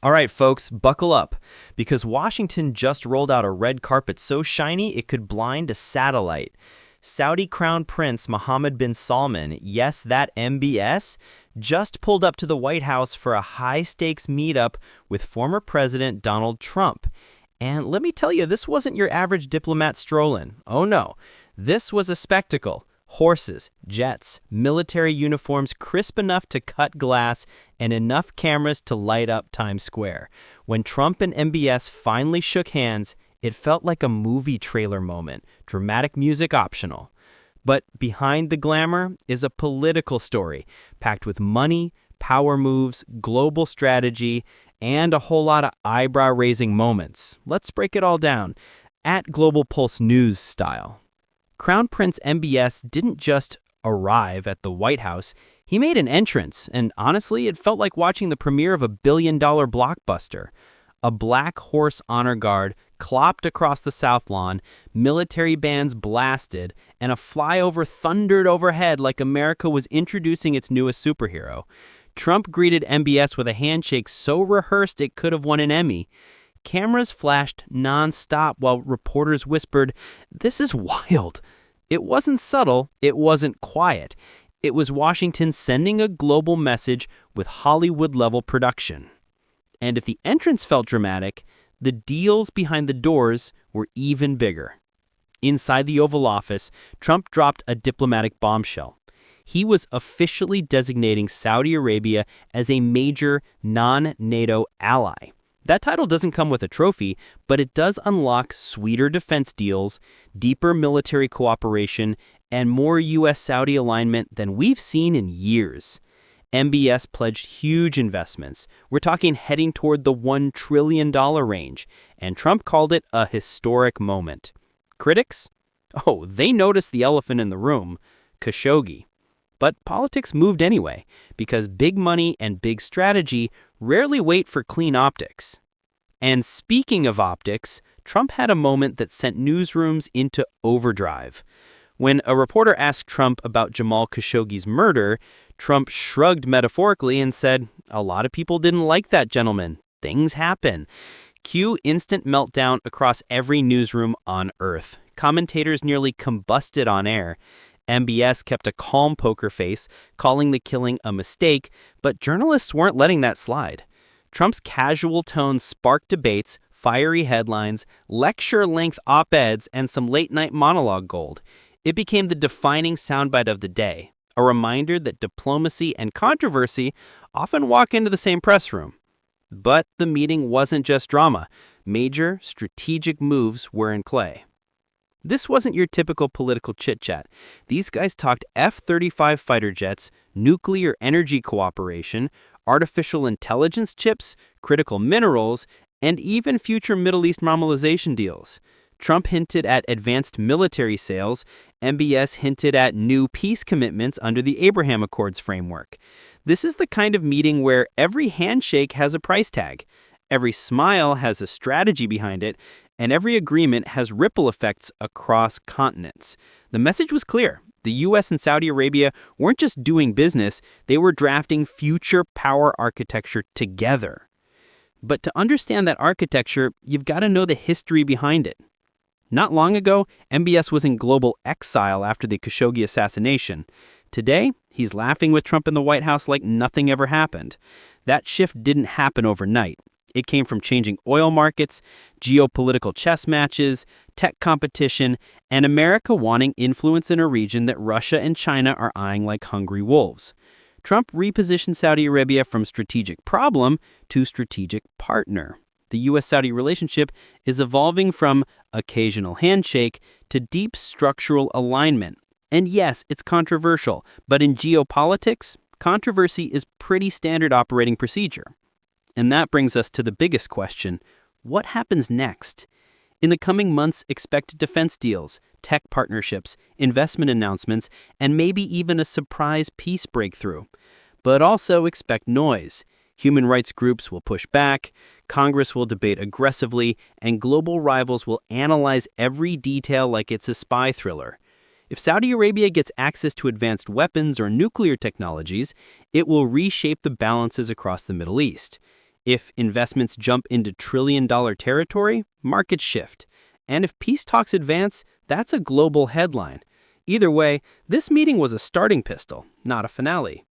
All right, folks, buckle up, because Washington just rolled out a red carpet so shiny it could blind a satellite. Saudi Crown Prince Mohammed bin Salman, yes, that MBS, just pulled up to the White House for a high-stakes meetup with former President Donald Trump. And let me tell you, this wasn't your average diplomat strolling. Oh no, this was a spectacle. Horses, jets, military uniforms crisp enough to cut glass, and enough cameras to light up Times Square. When Trump and MBS finally shook hands, it felt like a movie trailer moment, dramatic music optional. But behind the glamour is a political story, packed with money, power moves, global strategy, and a whole lot of eyebrow-raising moments. Let's break it all down, at GlobalPulseNewz style. Crown Prince MBS didn't just arrive at the White House, he made an entrance, and honestly, it felt like watching the premiere of a billion-dollar blockbuster. A Black Horse honor guard clopped across the South Lawn, military bands blasted, and a flyover thundered overhead like America was introducing its newest superhero. Trump greeted MBS with a handshake so rehearsed it could have won an Emmy. Cameras flashed non-stop while reporters whispered, "This is wild." It wasn't subtle, it wasn't quiet. It was Washington sending a global message with Hollywood-level production. And if the entrance felt dramatic, the deals behind the doors were even bigger. Inside the Oval Office, Trump dropped a diplomatic bombshell. He was officially designating Saudi Arabia as a major non-NATO ally. That title doesn't come with a trophy, but it does unlock sweeter defense deals, deeper military cooperation, and more U.S.-Saudi alignment than we've seen in years. MBS pledged huge investments. We're talking heading toward the $1 trillion range, and Trump called it a historic moment. Critics? Oh, they noticed the elephant in the room, Khashoggi. But politics moved anyway, because big money and big strategy rarely wait for clean optics. And speaking of optics, Trump had a moment that sent newsrooms into overdrive. When a reporter asked Trump about Jamal Khashoggi's murder, Trump shrugged metaphorically and said, "A lot of people didn't like that gentleman. Things happen." Cue instant meltdown across every newsroom on Earth. Commentators nearly combusted on air. MBS kept a calm poker face, calling the killing a mistake, but journalists weren't letting that slide. Trump's casual tone sparked debates, fiery headlines, lecture-length op-eds, and some late-night monologue gold. It became the defining soundbite of the day, a reminder that diplomacy and controversy often walk into the same press room. But the meeting wasn't just drama. Major, strategic moves were in play. This wasn't your typical political chit-chat. These guys talked F-35 fighter jets, nuclear energy cooperation, artificial intelligence chips, critical minerals, and even future Middle East normalization deals. Trump hinted at advanced military sales. MBS hinted at new peace commitments under the Abraham Accords framework. This is the kind of meeting where every handshake has a price tag, every smile has a strategy behind it, and every agreement has ripple effects across continents. The message was clear. The U.S. and Saudi Arabia weren't just doing business, they were drafting future power architecture together. But to understand that architecture, you've got to know the history behind it. Not long ago, MBS was in global exile after the Khashoggi assassination. Today, he's laughing with Trump in the White House like nothing ever happened. That shift didn't happen overnight. It came from changing oil markets, geopolitical chess matches, tech competition, and America wanting influence in a region that Russia and China are eyeing like hungry wolves. Trump repositioned Saudi Arabia from strategic problem to strategic partner. The U.S.-Saudi relationship is evolving from occasional handshake to deep structural alignment. And yes, it's controversial, but in geopolitics, controversy is pretty standard operating procedure. And that brings us to the biggest question: what happens next? In the coming months, expect defense deals, tech partnerships, investment announcements, and maybe even a surprise peace breakthrough. But also expect noise. Human rights groups will push back, Congress will debate aggressively, and global rivals will analyze every detail like it's a spy thriller. If Saudi Arabia gets access to advanced weapons or nuclear technologies, it will reshape the balances across the Middle East. If investments jump into trillion-dollar territory, markets shift. And if peace talks advance, that's a global headline. Either way, this meeting was a starting pistol, not a finale.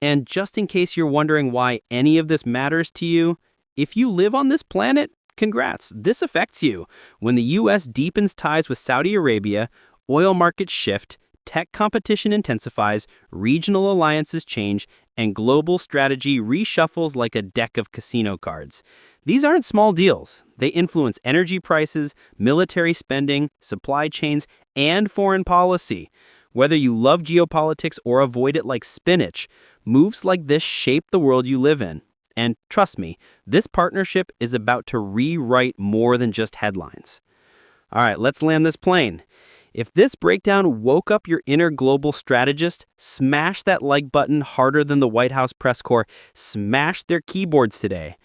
And just in case you're wondering why any of this matters to you, if you live on this planet, congrats, this affects you. When the U.S. deepens ties with Saudi Arabia, oil markets shift, tech competition intensifies, regional alliances change, and global strategy reshuffles like a deck of casino cards. These aren't small deals. They influence energy prices, military spending, supply chains, and foreign policy. Whether you love geopolitics or avoid it like spinach, moves like this shape the world you live in. And trust me, this partnership is about to rewrite more than just headlines. All right, let's land this plane. If this breakdown woke up your inner global strategist, smash that like button harder than the White House press corps smashed their keyboards today.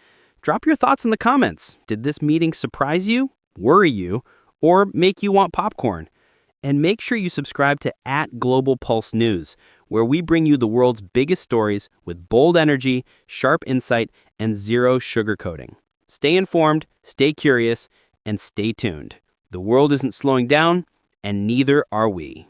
Drop your thoughts in the comments. Did this meeting surprise you, worry you, or make you want popcorn? And make sure you subscribe to @GlobalPulseNewz, where we bring you the world's biggest stories with bold energy, sharp insight, and zero sugarcoating. Stay informed, stay curious, and stay tuned. The world isn't slowing down, and neither are we.